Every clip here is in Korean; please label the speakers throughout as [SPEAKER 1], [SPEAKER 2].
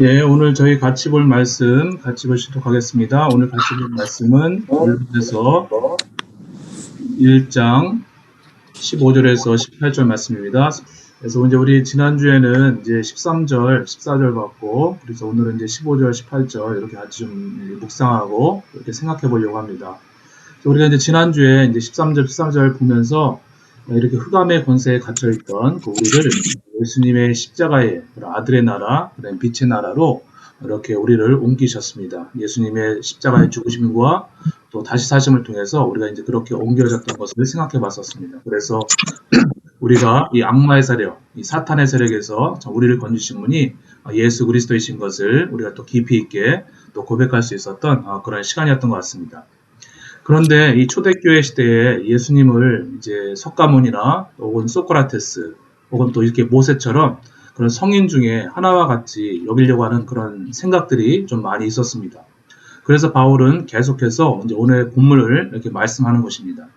[SPEAKER 1] 예, 오늘 저희 같이 볼 말씀 같이 보시도록 하겠습니다. 오늘 같이 볼 말씀은 골로새서 1장 15절에서 18절 말씀입니다. 그래서 이제 우리 지난주에는 이제 13절, 14절 봤고, 그래서 오늘은 이제 15절, 18절 이렇게 같이 좀 묵상하고 이렇게 생각해 보려고 합니다. 우리가 이제 지난주에 이제 13절, 14절 보면서 이렇게 흑암의 권세에 갇혀있던 그 우리를 예수님의 십자가의 아들의 나라, 빛의 나라로 이렇게 우리를 옮기셨습니다. 예수님의 십자가의 죽으심과 또 다시 사심을 통해서 우리가 이제 그렇게 옮겨졌던 것을 생각해 봤었습니다. 그래서 우리가 이 악마의 세력, 이 사탄의 세력에서 우리를 건지신 분이 예수 그리스도이신 것을 우리가 또 깊이 있게 또 고백할 수 있었던 그런 시간이었던 것 같습니다. 그런데 이 초대교회 시대에 예수님을 이제 석가모니나 혹은 소크라테스 혹은 또 이렇게 모세처럼 그런 성인 중에 하나와 같이 여기려고 하는 그런 생각들이 좀 많이 있었습니다. 그래서 바울은 계속해서 이제 오늘 본문을 이렇게 말씀하는 것입니다.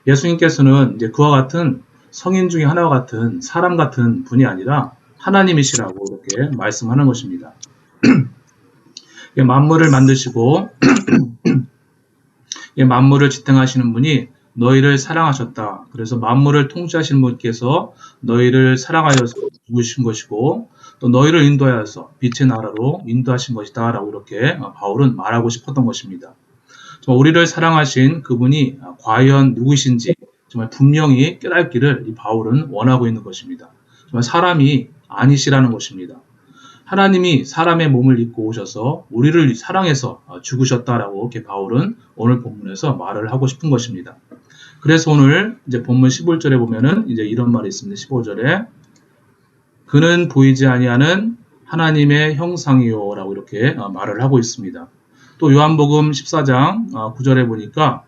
[SPEAKER 1] 예수님께서는 이제 그와 같은 성인 중에 하나와 같은 사람 같은 분이 아니라 하나님이시라고 이렇게 말씀하는 것입니다. 만물을 만드시고 만물을 지탱하시는 분이 너희를 사랑하셨다. 그래서 만물을 통치하시는 분께서 너희를 사랑하여서 죽으신 것이고 또 너희를 인도하여서 빛의 나라로 인도하신 것이다 라고 이렇게 바울은 말하고 싶었던 것입니다. 우리를 사랑하신 그분이 과연 누구신지 정말 분명히 깨닫기를 이 바울은 원하고 있는 것입니다. 정말 사람이 아니시라는 것입니다. 하나님이 사람의 몸을 입고 오셔서 우리를 사랑해서 죽으셨다라고 이렇게 바울은 오늘 본문에서 말을 하고 싶은 것입니다. 그래서 오늘 이제 본문 15절에 보면은 이제 이런 말이 있습니다. 15절에 그는 보이지 아니하는 하나님의 형상이요라고 이렇게 말을 하고 있습니다. 또 요한복음 14장 9절에 보니까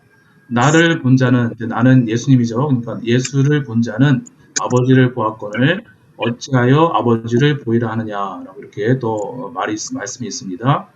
[SPEAKER 1] 나를 본 자는, 나는 예수님이죠. 그러니까 예수를 본 자는 아버지를 보았거늘 어찌하여 아버지를 보이라 하느냐라고 이렇게 또 말씀이 있습니다.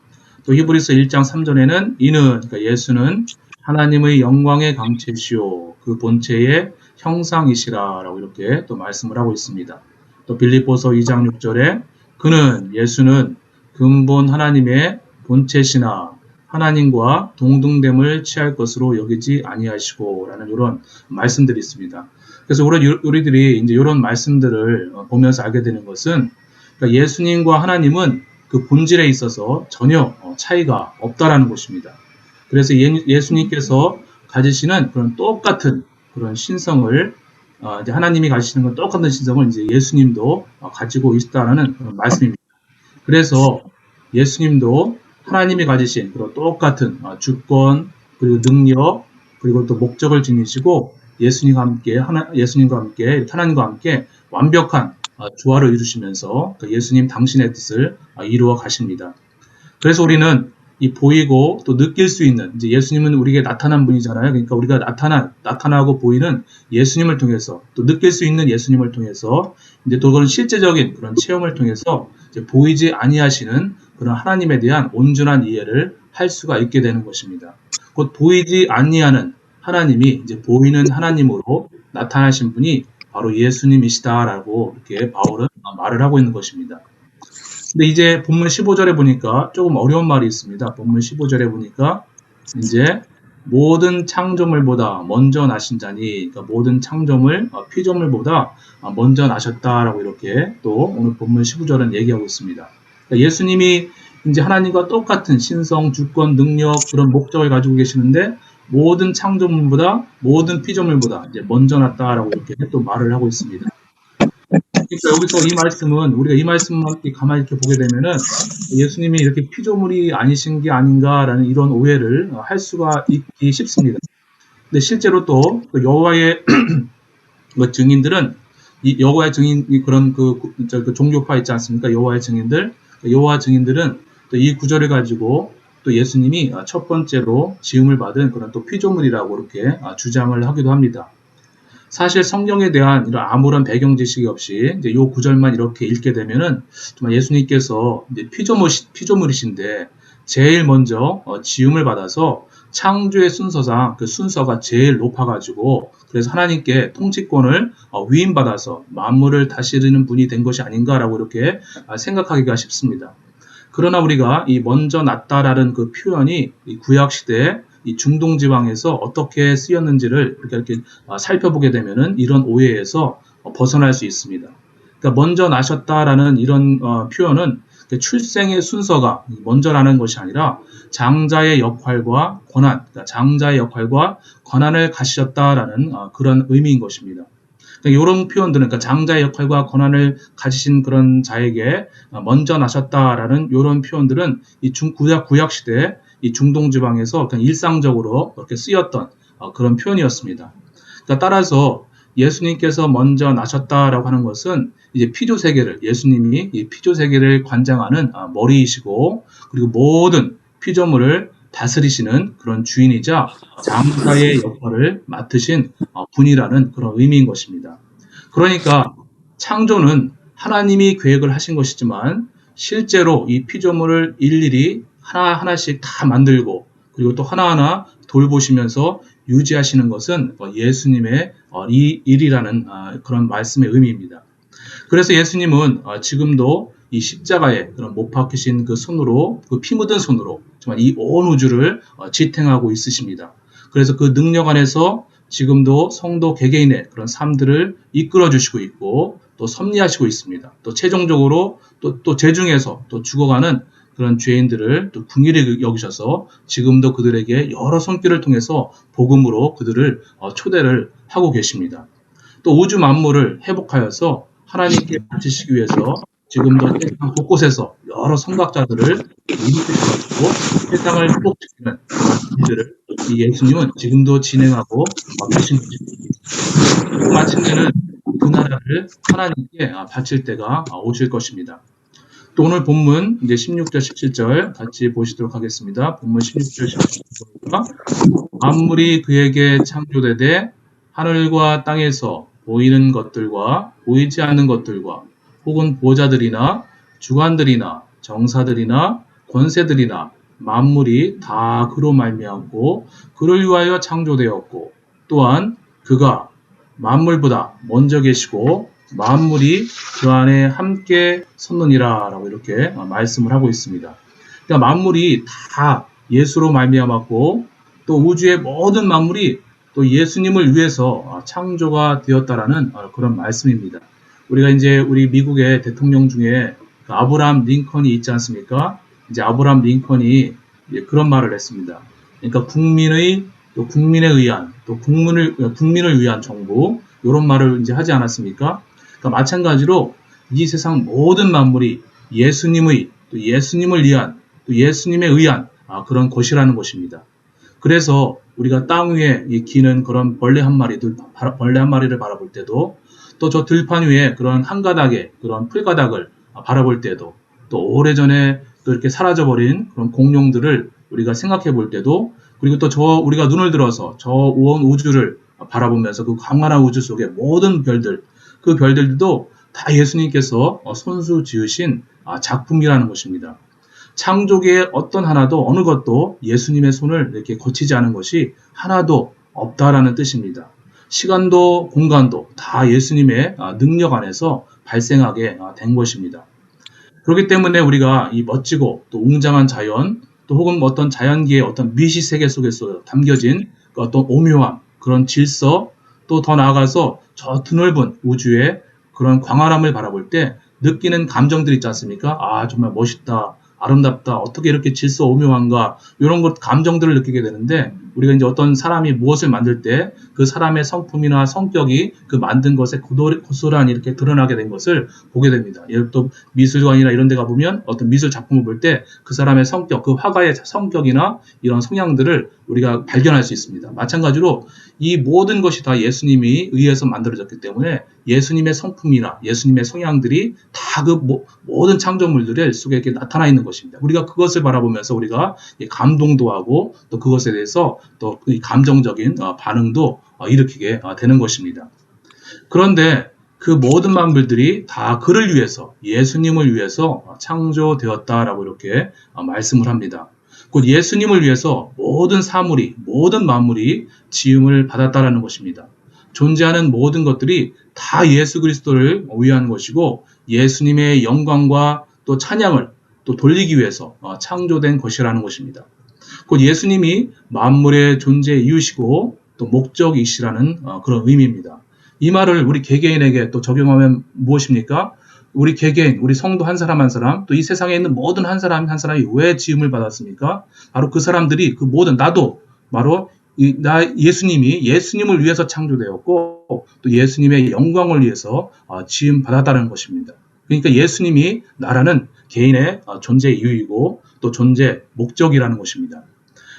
[SPEAKER 1] 또 히브리서 1장 3절에는 이는, 그러니까 예수는 하나님의 영광의 강체시오 그 본체의 형상이시라라고 이렇게 또 말씀을 하고 있습니다. 또 빌립보서 2장 6절에 그는 예수는 근본 하나님의 본체시나 하나님과 동등됨을 취할 것으로 여기지 아니하시고 라는 이런 말씀들이 있습니다. 그래서 우리들이 이제 이런 말씀들을 보면서 알게 되는 것은 그러니까 예수님과 하나님은 그 본질에 있어서 전혀 차이가 없다라는 것입니다. 그래서 예수님께서 가지시는 그런 똑같은 그런 신성을 이제 하나님이 가지시는 건 똑같은 신성을 이제 예수님도 가지고 있다라는 그런 말씀입니다. 그래서 예수님도 하나님이 가지신 그런 똑같은 주권 그리고 능력 그리고 또 목적을 지니시고 예수님과 함께 하나님과 함께 완벽한 조화를 이루시면서 예수님 당신의 뜻을 이루어 가십니다. 그래서 우리는 이 보이고 또 느낄 수 있는 이제 예수님은 우리에게 나타난 분이잖아요. 그러니까 우리가 나타나고 보이는 예수님을 통해서 또 느낄 수 있는 예수님을 통해서 이제 또 그런 실제적인 그런 체험을 통해서 이제 보이지 아니하시는 그런 하나님에 대한 온전한 이해를 할 수가 있게 되는 것입니다. 곧 보이지 아니하는 하나님이 이제 보이는 하나님으로 나타나신 분이 바로 예수님이시다라고 이렇게 바울은 말을 하고 있는 것입니다. 근데 이제 본문 15절에 보니까 조금 어려운 말이 있습니다. 본문 15절에 보니까 이제 모든 창조물보다 먼저 나신 자니, 그러니까 모든 창조물, 피조물보다 먼저 나셨다라고 이렇게 또 오늘 본문 15절은 얘기하고 있습니다. 그러니까 예수님이 이제 하나님과 똑같은 신성, 주권, 능력 그런 목적을 가지고 계시는데 모든 창조물보다 모든 피조물보다 이제 먼저 났다라고 이렇게 또 말을 하고 있습니다. 그러니까 여기서 이 말씀은 우리가 이 말씀만 가만히 이렇게 보게 되면은 예수님이 이렇게 피조물이 아니신 게 아닌가라는 이런 오해를 할 수가 있기 쉽습니다. 근데 실제로 또 여호와의 증인들은 이 여호와의 증인 그런 그 종교파 있지 않습니까? 여호와의 증인들은 또 이 구절을 가지고 또 예수님이 첫 번째로 지음을 받은 그런 또 피조물이라고 이렇게 주장을 하기도 합니다. 사실 성경에 대한 이런 아무런 배경 지식이 없이 이제 요 구절만 이렇게 읽게 되면은 정말 예수님께서 이제 피조물이신데 제일 먼저 지음을 받아서 창조의 순서상 그 순서가 제일 높아가지고 그래서 하나님께 통치권을 위임받아서 만물을 다스리는 분이 된 것이 아닌가라고 이렇게 생각하기가 쉽습니다. 그러나 우리가 이 먼저 낫다라는 그 표현이 이 구약 시대 이 중동 지방에서 어떻게 쓰였는지를 이렇게 살펴보게 되면은 이런 오해에서 벗어날 수 있습니다. 그러니까 먼저 나셨다라는 이런 표현은 출생의 순서가 먼저라는 것이 아니라 장자의 역할과 권한, 그러니까 장자의 역할과 권한을 가지셨다라는 그런 의미인 것입니다. 그러니까 이런 표현들은 그러니까 장자의 역할과 권한을 가지신 그런 자에게 먼저 나셨다라는 이런 표현들은 이 구약 시대 이 중동 지방에서 그냥 일상적으로 그렇게 쓰였던 그런 표현이었습니다. 그러니까 따라서 예수님께서 먼저 나셨다라고 하는 것은 이제 피조 세계를 예수님이 이 피조 세계를 관장하는 머리이시고 그리고 모든 피조물을 다스리시는 그런 주인이자 장사의 역할을 맡으신 분이라는 그런 의미인 것입니다. 그러니까 창조는 하나님이 계획을 하신 것이지만 실제로 이 피조물을 일일이 하나하나씩 다 만들고 그리고 또 하나하나 돌보시면서 유지하시는 것은 예수님의 이 일이라는 그런 말씀의 의미입니다. 그래서 예수님은 지금도 이 십자가에 그런 못 박히신 그 손으로 그 피 묻은 손으로 정말 이 온 우주를 지탱하고 있으십니다. 그래서 그 능력 안에서 지금도 성도 개개인의 그런 삶들을 이끌어 주시고 있고 또 섭리하시고 있습니다. 또 최종적으로 또 죄중에서 또 죽어가는 그런 죄인들을 또 긍휼히 여기셔서 지금도 그들에게 여러 손길을 통해서 복음으로 그들을 초대를 하고 계십니다. 또 우주 만물을 회복하여서 하나님께 바치시기 위해서 지금도 세상 곳곳에서 여러 선각자들을 일으키시고 세상을 회복시키는 일들을 이 예수님은 지금도 진행하고 계신 것입니다. 마침내는 그 나라를 하나님께 바칠 때가 오실 것입니다. 또 오늘 본문 이제 16절 17절 같이 보시도록 하겠습니다. 본문 16절 17절 만물이 그에게 창조되되 하늘과 땅에서 보이는 것들과 보이지 않는 것들과 혹은 보좌들이나 주관들이나 정사들이나 권세들이나 만물이 다 그로 말미암고 그를 위하여 창조되었고 또한 그가 만물보다 먼저 계시고 만물이 그 안에 함께 섰느니라 라고 이렇게 말씀을 하고 있습니다. 그러니까 만물이 다 예수로 말미암았고 또 우주의 모든 만물이 또 예수님을 위해서 창조가 되었다라는 그런 말씀입니다. 우리가 이제 우리 미국의 대통령 중에 아브라함 링컨이 있지 않습니까? 이제 아브라함 링컨이 그런 말을 했습니다. 그러니까 국민에 의한 또 국민을 위한 정부 이런 말을 이제 하지 않았습니까? 그러니까 마찬가지로 이 세상 모든 만물이 예수님의 또 예수님을 위한 또 예수님에 의한 그런 것이라는 것입니다. 그래서 우리가 땅 위에 기는 그런 벌레 한 마리를 바라볼 때도 또 저 들판 위에 그런 한 가닥의 그런 풀가닥을 바라볼 때도 또 오래전에 또 이렇게 사라져버린 그런 공룡들을 우리가 생각해 볼 때도 그리고 또 우리가 눈을 들어서 저 온 우주를 바라보면서 그 광활한 우주 속의 모든 별들 그 별들도 다 예수님께서 손수 지으신 작품이라는 것입니다. 창조계의 어떤 하나도 어느 것도 예수님의 손을 이렇게 거치지 않은 것이 하나도 없다라는 뜻입니다. 시간도 공간도 다 예수님의 능력 안에서 발생하게 된 것입니다. 그렇기 때문에 우리가 이 멋지고 또 웅장한 자연 또 혹은 어떤 자연계의 어떤 미시세계 속에서 담겨진 어떤 오묘함 그런 질서 또 더 나아가서 저 드넓은 우주의 그런 광활함을 바라볼 때 느끼는 감정들 있지 않습니까? 정말 멋있다. 아름답다. 어떻게 이렇게 질서 오묘한가. 이런 것 감정들을 느끼게 되는데 우리가 이제 어떤 사람이 무엇을 만들 때 그 사람의 성품이나 성격이 그 만든 것에 고스란히 이렇게 드러나게 된 것을 보게 됩니다. 예를 들어 미술관이나 이런 데 가보면 어떤 미술 작품을 볼 때 그 사람의 성격, 그 화가의 성격이나 이런 성향들을 우리가 발견할 수 있습니다. 마찬가지로 이 모든 것이 다 예수님이 의해서 만들어졌기 때문에 예수님의 성품이나 예수님의 성향들이 다 그 모든 창조물들의 속에 이렇게 나타나 있는 것입니다. 우리가 그것을 바라보면서 우리가 감동도 하고 또 그것에 대해서 또 감정적인 반응도 일으키게 되는 것입니다. 그런데 그 모든 만물들이 다 그를 위해서 예수님을 위해서 창조되었다라고 이렇게 말씀을 합니다. 곧 예수님을 위해서 모든 만물이 지음을 받았다라는 것입니다. 존재하는 모든 것들이 다 예수 그리스도를 위한 것이고 예수님의 영광과 또 찬양을 또 돌리기 위해서 창조된 것이라는 것입니다. 곧 예수님이 만물의 존재 이유시고 또 목적이시라는 그런 의미입니다. 이 말을 우리 개개인에게 또 적용하면 무엇입니까? 우리 개개인, 우리 성도 한 사람 한 사람, 또 이 세상에 있는 모든 한 사람 한 사람이 왜 지음을 받았습니까? 바로 그 사람들이 그 모든 나도 바로 예수님이 예수님을 위해서 창조되었고 또 예수님의 영광을 위해서 지음 받았다는 것입니다. 그러니까 예수님이 나라는 개인의 존재 이유이고 또 존재 목적이라는 것입니다.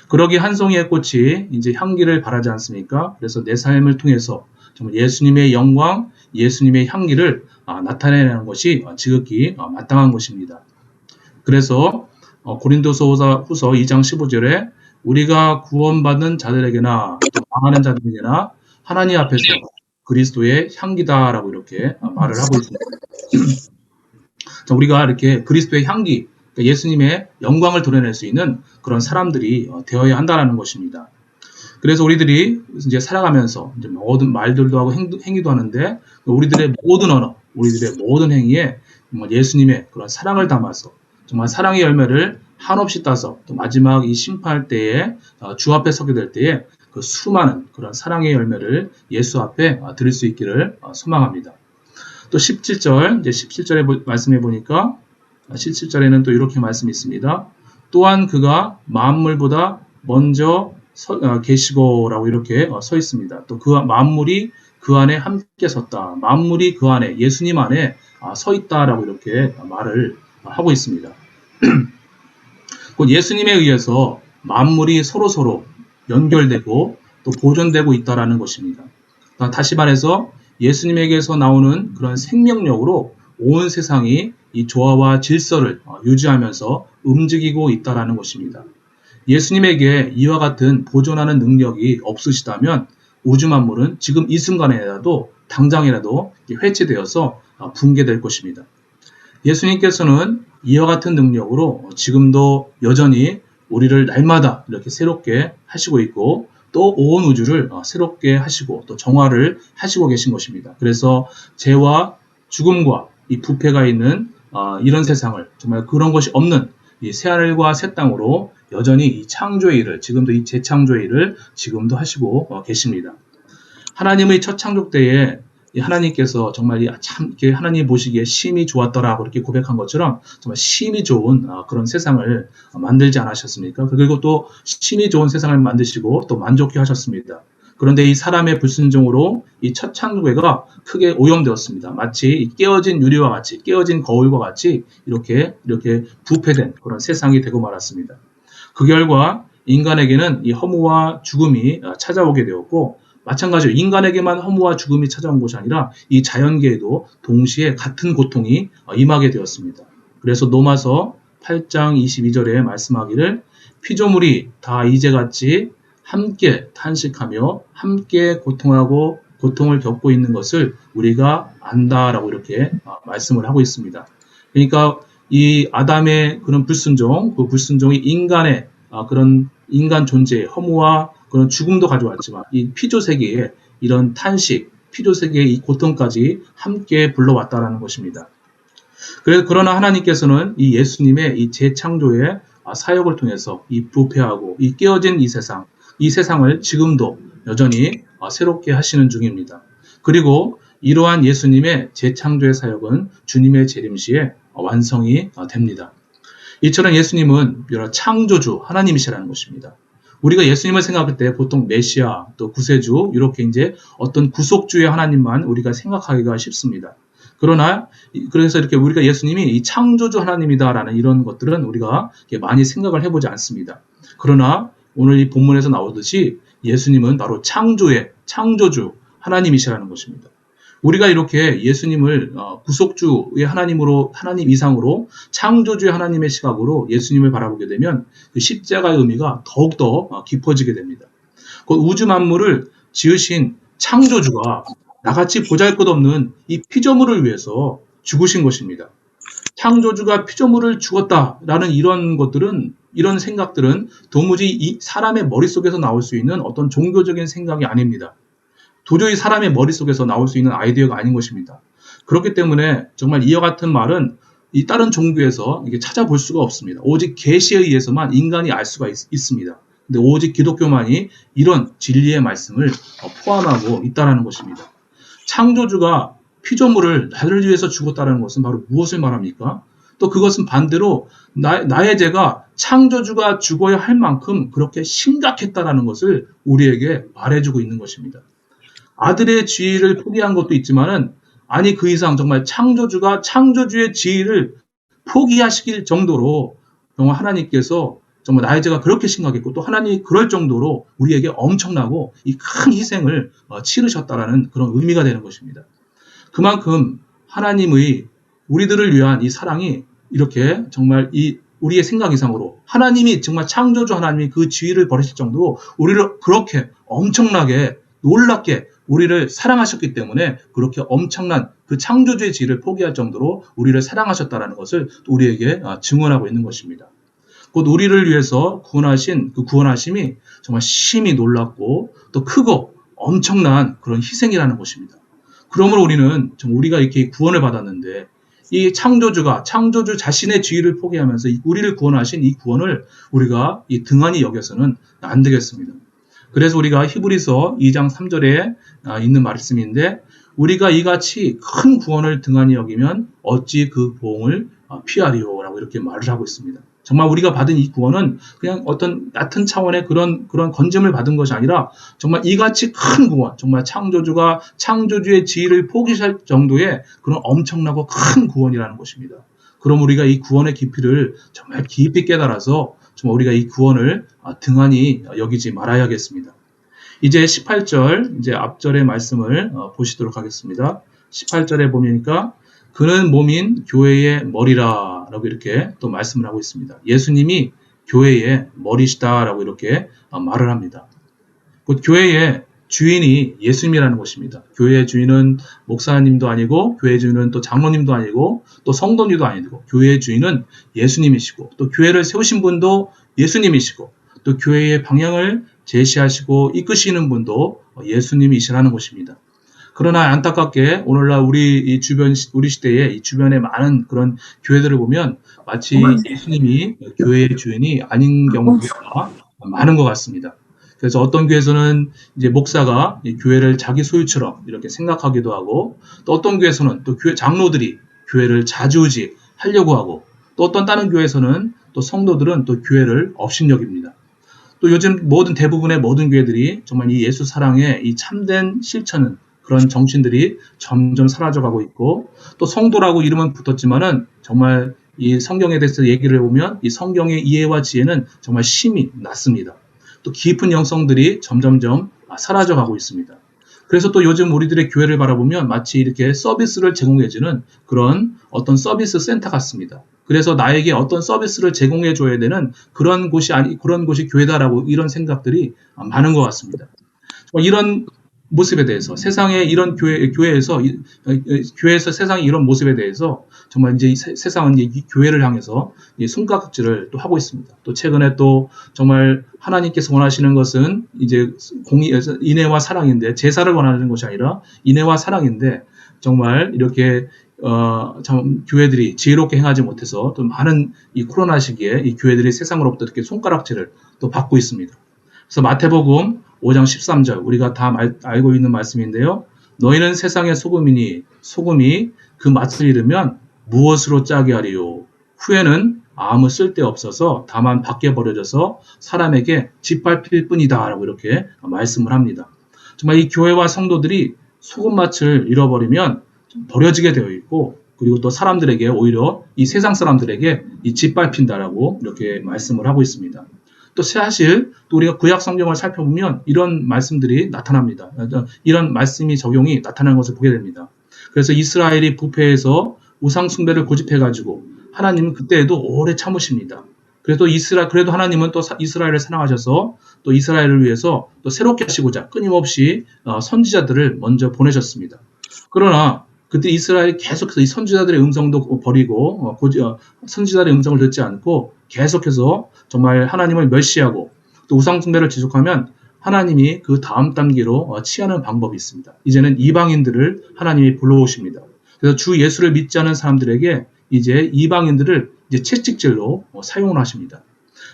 [SPEAKER 1] 그러기 한 송이의 꽃이 이제 향기를 발하지 않습니까? 그래서 내 삶을 통해서 정말 예수님의 영광, 예수님의 향기를 나타내는 것이 지극히 마땅한 것입니다. 그래서 고린도서 후서 2장 15절에 우리가 구원받은 자들에게나 또 망하는 자들에게나 하나님 앞에서 그리스도의 향기다라고 이렇게 말을 하고 있습니다. 우리가 이렇게 그리스도의 향기, 그러니까 예수님의 영광을 드러낼 수 있는 그런 사람들이 되어야 한다는 것입니다. 그래서 우리들이 이제 살아가면서 이제 모든 말들도 하고 행위도 하는데 우리들의 모든 언어, 우리들의 모든 행위에 정말 예수님의 그런 사랑을 담아서 정말 사랑의 열매를 한없이 따서 또 마지막 이 심판할 때에 주 앞에 서게 될 때에 그 수많은 그런 사랑의 열매를 예수 앞에 드릴 수 있기를 소망합니다. 또 17절, 이제 17절에 말씀해 보니까 17절에는 또 이렇게 말씀이 있습니다. 또한 그가 만물보다 먼저 계시고라고 이렇게 서 있습니다. 또 그 만물이 그 안에 함께 섰다. 만물이 그 안에 예수님 안에 서 있다라고 이렇게 말을 하고 있습니다. 곧 예수님에 의해서 만물이 서로 연결되고 또 보존되고 있다라는 것입니다. 다시 말해서 예수님에게서 나오는 그런 생명력으로 온 세상이 이 조화와 질서를 유지하면서 움직이고 있다라는 것입니다. 예수님에게 이와 같은 보존하는 능력이 없으시다면 우주 만물은 지금 이 순간에라도 당장이라도 해체되어서 붕괴될 것입니다. 예수님께서는 이와 같은 능력으로 지금도 여전히 우리를 날마다 이렇게 새롭게 하시고 있고 또 온 우주를 새롭게 하시고 또 정화를 하시고 계신 것입니다. 그래서 죄와 죽음과 이 부패가 있는 이런 세상을 정말 그런 것이 없는 이 새하늘과 새 땅으로 여전히 이 창조의 일을 지금도 이 재창조의 일을 지금도 하시고 계십니다. 하나님의 첫 창조 때에 하나님께서 정말 참 이렇게 하나님 보시기에 심히 좋았더라고 이렇게 고백한 것처럼 정말 심히 좋은 그런 세상을 만들지 않으셨습니까? 그리고 또 심히 좋은 세상을 만드시고 또 만족해 하셨습니다. 그런데 이 사람의 불순종으로 이 첫 창조회가 크게 오염되었습니다. 마치 깨어진 유리와 같이 깨어진 거울과 같이 이렇게 부패된 그런 세상이 되고 말았습니다. 그 결과 인간에게는 이 허무와 죽음이 찾아오게 되었고 마찬가지로 인간에게만 허무와 죽음이 찾아온 것이 아니라 이 자연계에도 동시에 같은 고통이 임하게 되었습니다. 그래서 로마서 8장 22절에 말씀하기를 피조물이 다 이제같이 함께 탄식하며 함께 고통하고 고통을 겪고 있는 것을 우리가 안다라고 이렇게 말씀을 하고 있습니다. 그러니까 이 아담의 그런 불순종, 그 불순종이 인간의 그런 인간 존재의 허무와 그런 죽음도 가져왔지만 이 피조세계에 이런 탄식, 피조세계의 이 고통까지 함께 불러왔다라는 것입니다. 그러나 하나님께서는 이 예수님의 이 재창조의 사역을 통해서 이 부패하고 이 깨어진 이 세상을 지금도 여전히 새롭게 하시는 중입니다. 그리고 이러한 예수님의 재창조의 사역은 주님의 재림시에 완성이 됩니다. 이처럼 예수님은 창조주 하나님이시라는 것입니다. 우리가 예수님을 생각할 때 보통 메시아, 또 구세주 이렇게 이제 어떤 구속주의 하나님만 우리가 생각하기가 쉽습니다. 그래서 이렇게 우리가 예수님이 이 창조주 하나님이다라는 이런 것들은 우리가 많이 생각을 해보지 않습니다. 그러나 오늘 이 본문에서 나오듯이 예수님은 바로 창조주 하나님이시라는 것입니다. 우리가 이렇게 예수님을 구속주의 하나님 이상으로 창조주의 하나님의 시각으로 예수님을 바라보게 되면 그 십자가의 의미가 더욱더 깊어지게 됩니다. 그 우주 만물을 지으신 창조주가 나같이 보잘것없는 이 피조물을 위해서 죽으신 것입니다. 창조주가 피조물을 죽었다라는 이런 생각들은 도무지 이 사람의 머릿속에서 나올 수 있는 어떤 종교적인 생각이 아닙니다. 도저히 사람의 머릿속에서 나올 수 있는 아이디어가 아닌 것입니다. 그렇기 때문에 정말 이와 같은 말은 이 다른 종교에서 이게 찾아볼 수가 없습니다. 오직 계시에 의해서만 인간이 알 수가 있습니다. 근데 오직 기독교만이 이런 진리의 말씀을 포함하고 있다는 것입니다. 창조주가 피조물을 나를 위해서 죽었다는 것은 바로 무엇을 말합니까? 또 그것은 반대로 나의 죄가 창조주가 죽어야 할 만큼 그렇게 심각했다는 것을 우리에게 말해주고 있는 것입니다. 아들의 지위를 포기한 것도 있지만은 아니 그 이상 정말 창조주가 창조주의 지위를 포기하시길 정도로 정말 하나님께서 정말 나의 죄가 그렇게 심각했고 또 하나님이 그럴 정도로 우리에게 엄청나고 이 큰 희생을 치르셨다라는 그런 의미가 되는 것입니다. 그만큼 하나님의 우리들을 위한 이 사랑이 이렇게 정말 우리의 생각 이상으로 하나님이 정말 창조주 하나님이 그 지위를 버리실 정도로 우리를 그렇게 엄청나게 놀랍게 우리를 사랑하셨기 때문에 그렇게 엄청난 그 창조주의 지위를 포기할 정도로 우리를 사랑하셨다는 것을 우리에게 증언하고 있는 것입니다. 곧 우리를 위해서 구원하신 그 구원하심이 정말 심히 놀랍고 또 크고 엄청난 그런 희생이라는 것입니다. 그러므로 우리는 우리가 이렇게 구원을 받았는데 이 창조주 자신의 지위를 포기하면서 우리를 구원하신 이 구원을 우리가 이 등한히 여겨서는 안 되겠습니다. 그래서 우리가 히브리서 2장 3절에 있는 말씀인데 우리가 이같이 큰 구원을 등한히 여기면 어찌 그 보응을 피하리오라고 이렇게 말을 하고 있습니다. 정말 우리가 받은 이 구원은 그냥 어떤 얕은 차원의 그런 건짐을 받은 것이 아니라 정말 이같이 큰 구원, 정말 창조주가 창조주의 지위를 포기할 정도의 그런 엄청나고 큰 구원이라는 것입니다. 그럼 우리가 이 구원의 깊이를 정말 깊이 깨달아서 정말 우리가 이 구원을 등한히 여기지 말아야겠습니다. 이제 18절, 이제 앞절의 말씀을 보시도록 하겠습니다. 18절에 보니까 그는 몸인 교회의 머리라 라고 이렇게 또 말씀을 하고 있습니다. 예수님이 교회의 머리시다라고 이렇게 말을 합니다. 곧 교회의 주인이 예수님이라는 것입니다. 교회의 주인은 목사님도 아니고 교회의 주인은 또 장로님도 아니고 또 성도님도 아니고 교회의 주인은 예수님이시고 또 교회를 세우신 분도 예수님이시고 또 교회의 방향을 제시하시고 이끄시는 분도 예수님이시라는 것입니다. 그러나 안타깝게 오늘날 우리 시대에 이 주변에 많은 그런 교회들을 보면 마치 예수님이 교회의 주인이 아닌 경우가 많은 것 같습니다. 그래서 어떤 교회에서는 이제 목사가 교회를 자기 소유처럼 이렇게 생각하기도 하고 또 어떤 교회에서는 또 교회 장로들이 교회를 좌지우지하려고 하고 또 어떤 다른 교회에서는 또 성도들은 또 교회를 업신여깁니다. 또 요즘 대부분의 모든 교회들이 정말 이 예수 사랑의 이 참된 실천은 그런 정신들이 점점 사라져가고 있고 또 성도라고 이름은 붙었지만은 정말 이 성경에 대해서 얘기를 해보면 이 성경의 이해와 지혜는 정말 심히 낮습니다. 또 깊은 영성들이 점점점 사라져가고 있습니다. 그래서 또 요즘 우리들의 교회를 바라보면 마치 이렇게 서비스를 제공해주는 그런 어떤 서비스 센터 같습니다. 그래서 나에게 어떤 서비스를 제공해줘야 되는 그런 곳이 교회다라고 이런 생각들이 많은 것 같습니다. 이런 모습에 대해서 세상의 이런 교회에서 세상의 이런 모습에 대해서 정말 이제 세상은 이 교회를 향해서 손가락질을 또 하고 있습니다. 또 최근에 또 정말 하나님께서 원하시는 것은 이제 인애와 사랑인데 제사를 원하는 것이 아니라 인애와 사랑인데 정말 이렇게 참 교회들이 지혜롭게 행하지 못해서 또 많은 이 코로나 시기에 이 교회들이 세상으로부터 이렇게 손가락질을 또 받고 있습니다. 그래서 마태복음 5장 13절 우리가 다 알고 있는 말씀인데요. 너희는 세상의 소금이니 소금이 그 맛을 잃으면 무엇으로 짜게 하리요. 후에는 아무 쓸데없어서 다만 밖에 버려져서 사람에게 짓밟힐 뿐이다 라고 이렇게 말씀을 합니다. 정말 이 교회와 성도들이 소금 맛을 잃어버리면 버려지게 되어 있고 그리고 또 사람들에게 오히려 이 세상 사람들에게 짓밟힌다라고 이렇게 말씀을 하고 있습니다. 또 사실 또 우리가 구약 성경을 살펴보면 이런 말씀들이 나타납니다. 이런 말씀이 적용이 나타나는 것을 보게 됩니다. 그래서 이스라엘이 부패해서 우상 숭배를 고집해가지고 하나님은 그때에도 오래 참으십니다. 그래도 하나님은 또 이스라엘을 사랑하셔서 또 이스라엘을 위해서 또 새롭게 하시고자 끊임없이 선지자들을 먼저 보내셨습니다. 그러나 그때 이스라엘이 계속해서 이 선지자들의 음성도 버리고 선지자들의 음성을 듣지 않고 계속해서 정말 하나님을 멸시하고 또 우상 숭배를 지속하면 하나님이 그 다음 단계로 취하는 방법이 있습니다. 이제는 이방인들을 하나님이 불러오십니다. 그래서 주 예수를 믿지 않은 사람들에게 이제 이방인들을 이제 채찍질로 사용을 하십니다.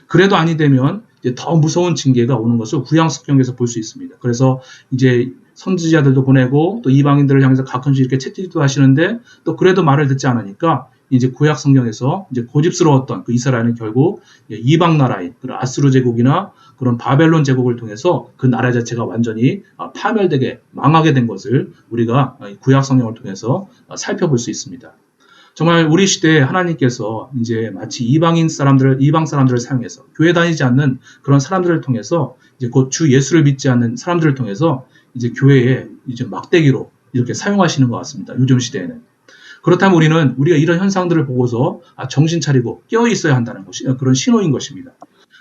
[SPEAKER 1] 그래도 아니 되면 이제 더 무서운 징계가 오는 것을 구약 성경에서 볼 수 있습니다. 그래서 이제 선지자들도 보내고 또 이방인들을 향해서 가끔씩 이렇게 채찍질도 하시는데 또 그래도 말을 듣지 않으니까 이제 구약 성경에서 이제 고집스러웠던 그 이스라엘은 결국 이방 나라인 그런 아수르 제국이나 그런 바벨론 제국을 통해서 그 나라 자체가 완전히 파멸되게 망하게 된 것을 우리가 구약 성경을 통해서 살펴볼 수 있습니다. 정말 우리 시대에 하나님께서 이제 마치 이방 사람들을 사용해서 교회 다니지 않는 그런 사람들을 통해서 이제 곧 주 예수를 믿지 않는 사람들을 통해서 이제 교회에 이제 막대기로 이렇게 사용하시는 것 같습니다. 요즘 시대에는. 그렇다면 우리가 이런 현상들을 보고서 정신 차리고 깨어 있어야 한다는 것이 그런 신호인 것입니다.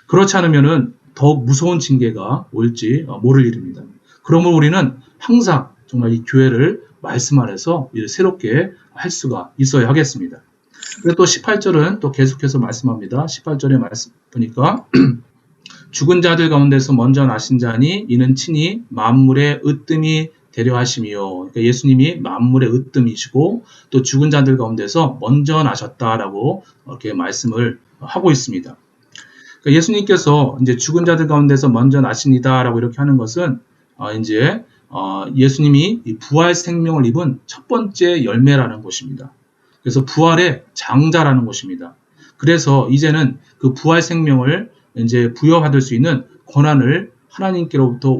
[SPEAKER 1] 그렇지 않으면은 더욱 무서운 징계가 올지 모를 일입니다. 그러므로 우리는 항상 정말 이 교회를 말씀 안에서 새롭게 할 수가 있어야 하겠습니다. 그리고 또 18절은 또 계속해서 말씀합니다. 18절에 말씀 보니까 죽은 자들 가운데서 먼저 나신 자니 이는 친히 만물의 으뜸이 되려 하심이요. 그러니까 예수님이 만물의 으뜸이시고 또 죽은 자들 가운데서 먼저 나셨다라고 이렇게 말씀을 하고 있습니다. 그러니까 예수님께서 이제 죽은 자들 가운데서 먼저 나십니다라고 이렇게 하는 것은 이제 예수님이 이 부활 생명을 입은 첫 번째 열매라는 것입니다. 그래서 부활의 장자라는 것입니다. 그래서 이제는 그 부활 생명을 이제 부여받을 수 있는 권한을 하나님께로부터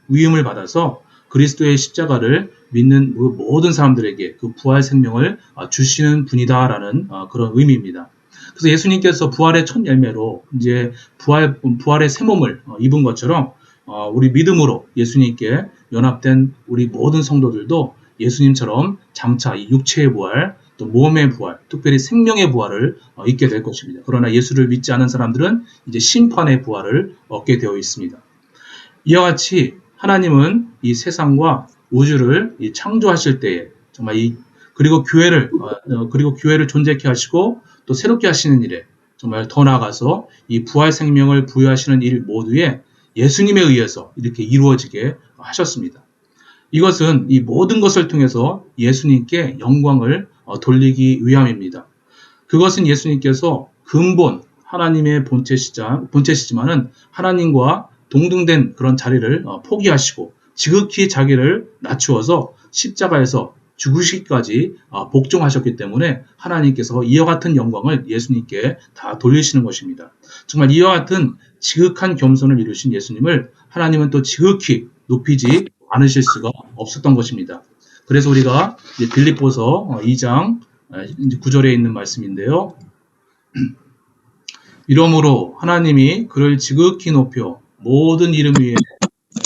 [SPEAKER 1] 위임을 받아서 그리스도의 십자가를 믿는 모든 사람들에게 그 부활 생명을 주시는 분이다라는 그런 의미입니다. 그래서 예수님께서 부활의 첫 열매로 이제 부활의 새 몸을 입은 것처럼 우리 믿음으로 예수님께 연합된 우리 모든 성도들도 예수님처럼 장차 이 육체의 부활, 또 몸의 부활, 특별히 생명의 부활을 입게 될 것입니다. 그러나 예수를 믿지 않은 사람들은 이제 심판의 부활을 얻게 되어 있습니다. 이와 같이 하나님은 이 세상과 우주를 창조하실 때에 정말 그리고 교회를 존재케 하시고 또 새롭게 하시는 일에 정말 더 나아가서 이 부활 생명을 부여하시는 일 모두에 예수님에 의해서 이렇게 이루어지게 하셨습니다. 이것은 이 모든 것을 통해서 예수님께 영광을 돌리기 위함입니다. 그것은 예수님께서 근본 하나님의 본체시지만은 하나님과 동등된 그런 자리를 포기하시고 지극히 자기를 낮추어서 십자가에서 죽으시기까지 복종하셨기 때문에 하나님께서 이와 같은 영광을 예수님께 다 돌리시는 것입니다. 정말 이와 같은 지극한 겸손을 이루신 예수님을 하나님은 또 지극히 높이지 않으실 수가 없었던 것입니다. 그래서 우리가 빌립보서 2장 9절에 있는 말씀인데요. 이러므로 하나님이 그를 지극히 높여 모든 이름 위에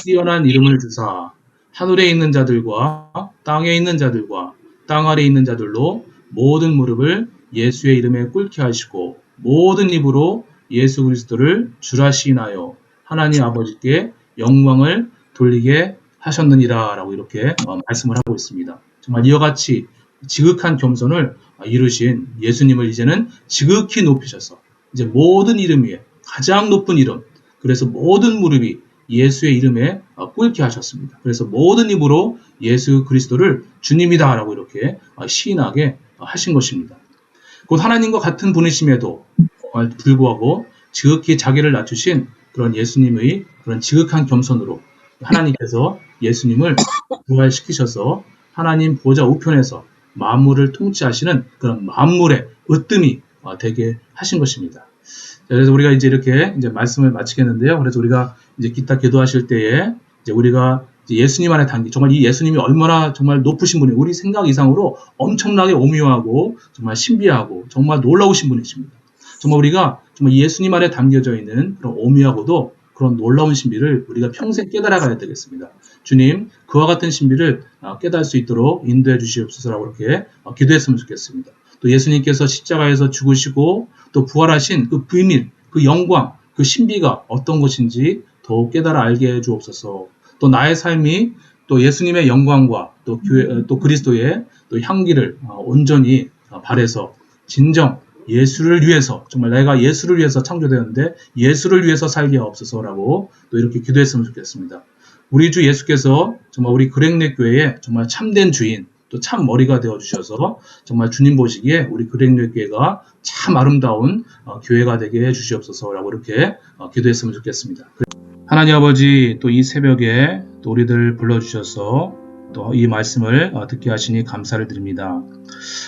[SPEAKER 1] 뛰어난 이름을 주사 하늘에 있는 자들과 땅에 있는 자들과 땅 아래에 있는 자들로 모든 무릎을 예수의 이름에 꿇게 하시고 모든 입으로 예수 그리스도를 주라 시인하여 하나님 아버지께 영광을 돌리게 하셨느니라 라고 이렇게 말씀을 하고 있습니다. 정말 이와 같이 지극한 겸손을 이루신 예수님을 이제는 지극히 높이셔서 이제 모든 이름 위에 가장 높은 이름, 그래서 모든 무릎이 예수의 이름에 꿇게 하셨습니다. 그래서 모든 입으로 예수 그리스도를 주님이다 라고 이렇게 시인하게 하신 것입니다. 곧 하나님과 같은 분이심에도 불구하고 지극히 자기를 낮추신 그런 예수님의 그런 지극한 겸손으로 하나님께서 예수님을 부활시키셔서 하나님 보좌 우편에서 만물을 통치하시는 그런 만물의 으뜸이 되게 하신 것입니다. 그래서 우리가 이제 이렇게 이제 말씀을 마치겠는데요. 그래서 우리가 이제 기타 기도하실 때에 이제 우리가 이제 예수님 안에 정말 이 예수님이 얼마나 정말 높으신 분이 우리 생각 이상으로 엄청나게 오묘하고 정말 신비하고 정말 놀라우신 분이십니다. 정말 우리가 정말 예수님 안에 담겨져 있는 그런 오묘하고도 그런 놀라운 신비를 우리가 평생 깨달아가야 되겠습니다. 주님, 그와 같은 신비를 깨달을 수 있도록 인도해 주시옵소서라고 이렇게 기도했으면 좋겠습니다. 또 예수님께서 십자가에서 죽으시고 또 부활하신 그 비밀, 그 영광, 그 신비가 어떤 것인지 더욱 깨달아 알게 해 주옵소서. 또 나의 삶이 또 예수님의 영광과 또 그리스도의 또 향기를 온전히 발해서 진정 예수를 위해서, 정말 내가 예수를 위해서 창조되었는데 예수를 위해서 살게 하옵소서라고 또 이렇게 기도했으면 좋겠습니다. 우리 주 예수께서 정말 우리 그랭넷 교회의 정말 참된 주인, 또 참 머리가 되어 주셔서 정말 주님 보시기에 우리 그렉노예교회가 참 아름다운 교회가 되게 해 주시옵소서라고 이렇게 기도했으면 좋겠습니다. 하나님 아버지, 또 이 새벽에 또 우리들 불러주셔서 또 이 말씀을 듣게 하시니 감사를 드립니다.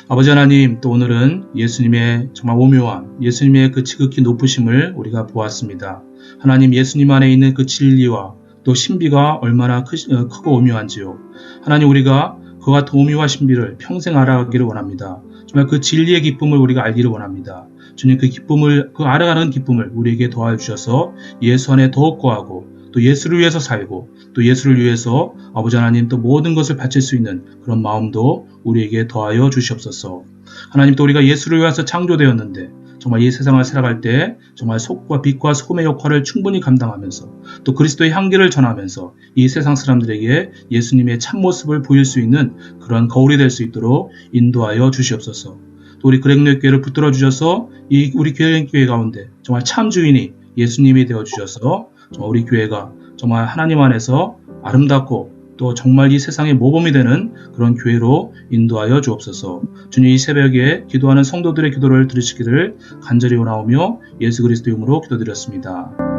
[SPEAKER 1] 아버지 하나님, 또 오늘은 예수님의 정말 오묘한 예수님의 그 지극히 높으심을 우리가 보았습니다. 하나님, 예수님 안에 있는 그 진리와 또 신비가 얼마나 크고 오묘한지요. 하나님, 우리가 그와 같은 오묘와 신비를 평생 알아가기를 원합니다. 정말 그 진리의 기쁨을 우리가 알기를 원합니다. 주님, 그 기쁨을, 그 알아가는 기쁨을 우리에게 도와주셔서 예수 안에 더욱 거하고 또 예수를 위해서 살고 또 예수를 위해서 아버지 하나님 또 모든 것을 바칠 수 있는 그런 마음도 우리에게 더하여 주시옵소서. 하나님, 또 우리가 예수를 위해서 창조되었는데 정말 이 세상을 살아갈 때 정말 속과 빛과 소금의 역할을 충분히 감당하면서 또 그리스도의 향기를 전하면서 이 세상 사람들에게 예수님의 참모습을 보일 수 있는 그런 거울이 될 수 있도록 인도하여 주시옵소서. 또 우리 그렉노예교회를 붙들어 주셔서 이 우리 교회 가운데 정말 참 주인이 예수님이 되어 주셔서 정말 우리 교회가 정말 하나님 안에서 아름답고 또 정말 이 세상의 모범이 되는 그런 교회로 인도하여 주옵소서. 주님, 이 새벽에 기도하는 성도들의 기도를 들으시기를 간절히 원하오며 예수 그리스도 이름으로 기도드렸습니다.